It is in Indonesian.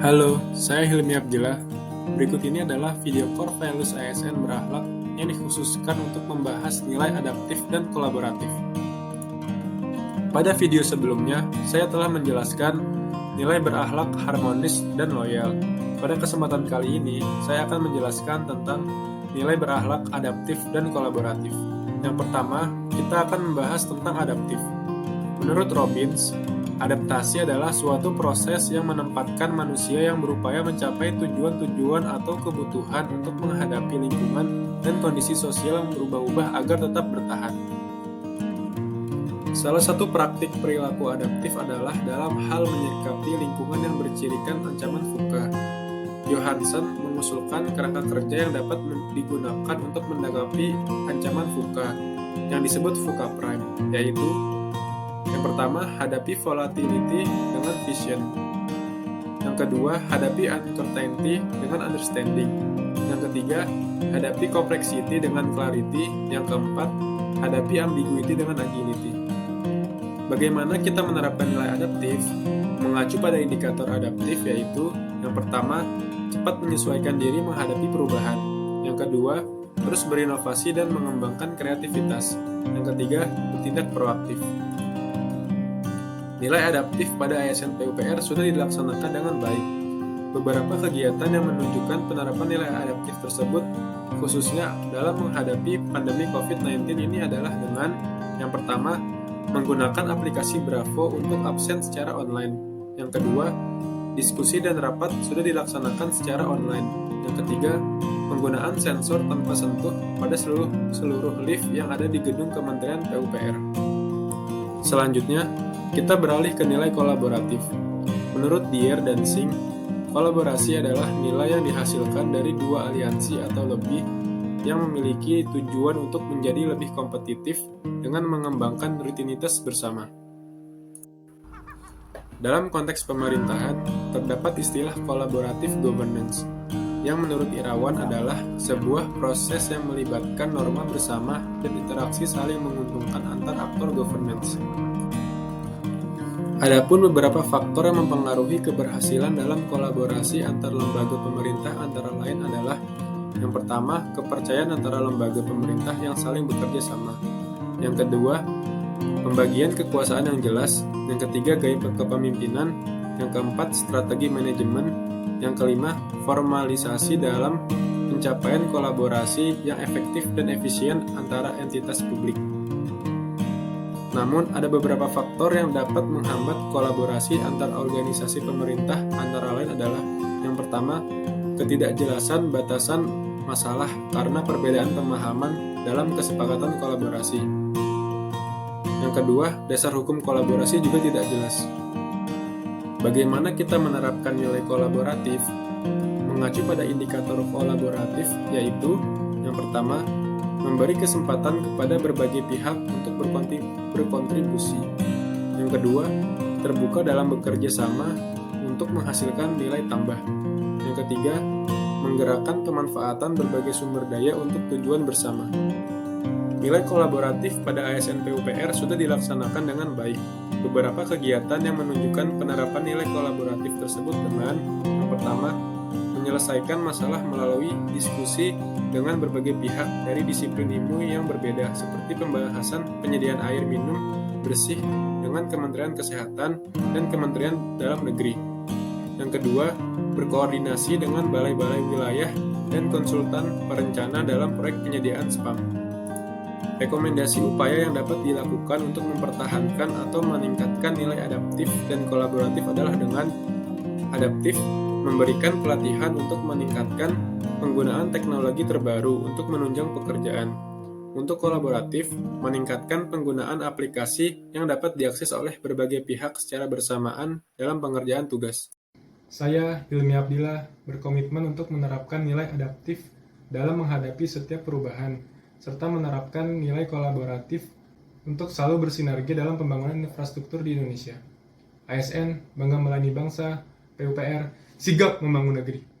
Halo, saya Hilmi Abdillah. Berikut ini adalah video core values ASN berakhlak yang dikhususkan untuk membahas nilai adaptif dan kolaboratif. Pada video sebelumnya, saya telah menjelaskan nilai berakhlak harmonis dan loyal. Pada kesempatan kali ini, saya akan menjelaskan tentang nilai berakhlak adaptif dan kolaboratif. Yang pertama, kita akan membahas tentang adaptif. Menurut Robbins, adaptasi adalah suatu proses yang menempatkan manusia yang berupaya mencapai tujuan-tujuan atau kebutuhan untuk menghadapi lingkungan dan kondisi sosial yang berubah-ubah agar tetap bertahan. Salah satu praktik perilaku adaptif adalah dalam hal menyikapi lingkungan yang bercirikan ancaman VUCA. Johansson mengusulkan kerangka kerja yang dapat digunakan untuk menanggapi ancaman VUCA, yang disebut VUCA Prime, yaitu yang pertama, hadapi volatility dengan vision. Yang kedua, hadapi uncertainty dengan understanding. Yang ketiga, hadapi complexity dengan clarity. Yang keempat, hadapi ambiguity dengan agility. Bagaimana kita menerapkan nilai adaptif? Mengacu pada indikator adaptif yaitu yang pertama, cepat menyesuaikan diri menghadapi perubahan. Yang kedua, terus berinovasi dan mengembangkan kreativitas. Yang ketiga, bertindak proaktif. Nilai adaptif pada ASN PUPR sudah dilaksanakan dengan baik. Beberapa kegiatan yang menunjukkan penerapan nilai adaptif tersebut, khususnya dalam menghadapi pandemi COVID-19 ini adalah dengan yang pertama, menggunakan aplikasi Bravo untuk absen secara online. Yang kedua, diskusi dan rapat sudah dilaksanakan secara online. Yang ketiga, penggunaan sensor tanpa sentuh pada seluruh lift yang ada di gedung Kementerian PUPR. Selanjutnya, kita beralih ke nilai kolaboratif. Menurut Dier dan Singh, kolaborasi adalah nilai yang dihasilkan dari dua aliansi atau lebih yang memiliki tujuan untuk menjadi lebih kompetitif dengan mengembangkan rutinitas bersama. Dalam konteks pemerintahan, terdapat istilah collaborative governance, yang menurut Irawan adalah sebuah proses yang melibatkan norma bersama dan interaksi saling menguntungkan antar aktor governance. Adapun beberapa faktor yang mempengaruhi keberhasilan dalam kolaborasi antar lembaga pemerintah antara lain adalah yang pertama, kepercayaan antara lembaga pemerintah yang saling bekerja sama. Yang kedua, pembagian kekuasaan yang jelas. Yang ketiga, gaya kepemimpinan. Yang keempat, strategi manajemen. Yang kelima, formalisasi dalam pencapaian kolaborasi yang efektif dan efisien antara entitas publik. Namun, ada beberapa faktor yang dapat menghambat kolaborasi antar organisasi pemerintah, antara lain adalah yang pertama, ketidakjelasan batasan masalah karena perbedaan pemahaman dalam kesepakatan kolaborasi. Yang kedua, dasar hukum kolaborasi juga tidak jelas. Bagaimana kita menerapkan nilai kolaboratif? Mengacu pada indikator kolaboratif, yaitu yang pertama, memberi kesempatan kepada berbagai pihak untuk berkontribusi. Yang kedua, terbuka dalam bekerja sama untuk menghasilkan nilai tambah. Yang ketiga, menggerakkan pemanfaatan berbagai sumber daya untuk tujuan bersama. Nilai kolaboratif pada ASN PUPR sudah dilaksanakan dengan baik. Beberapa kegiatan yang menunjukkan penerapan nilai kolaboratif tersebut dengan yang pertama, menyelesaikan masalah melalui diskusi dengan berbagai pihak dari disiplin ilmu yang berbeda, seperti pembahasan penyediaan air minum bersih dengan Kementerian Kesehatan dan Kementerian Dalam Negeri. Yang kedua, berkoordinasi dengan balai-balai wilayah dan konsultan perencana dalam proyek penyediaan spam. Rekomendasi upaya yang dapat dilakukan untuk mempertahankan atau meningkatkan nilai adaptif dan kolaboratif adalah dengan adaptif, memberikan pelatihan untuk meningkatkan penggunaan teknologi terbaru untuk menunjang pekerjaan. Untuk kolaboratif, meningkatkan penggunaan aplikasi yang dapat diakses oleh berbagai pihak secara bersamaan dalam pengerjaan tugas. Saya, Hilmi Abdillah, berkomitmen untuk menerapkan nilai adaptif dalam menghadapi setiap perubahan, serta menerapkan nilai kolaboratif untuk selalu bersinergi dalam pembangunan infrastruktur di Indonesia. ASN, bangga melayani bangsa, PUPR, sigap membangun negeri.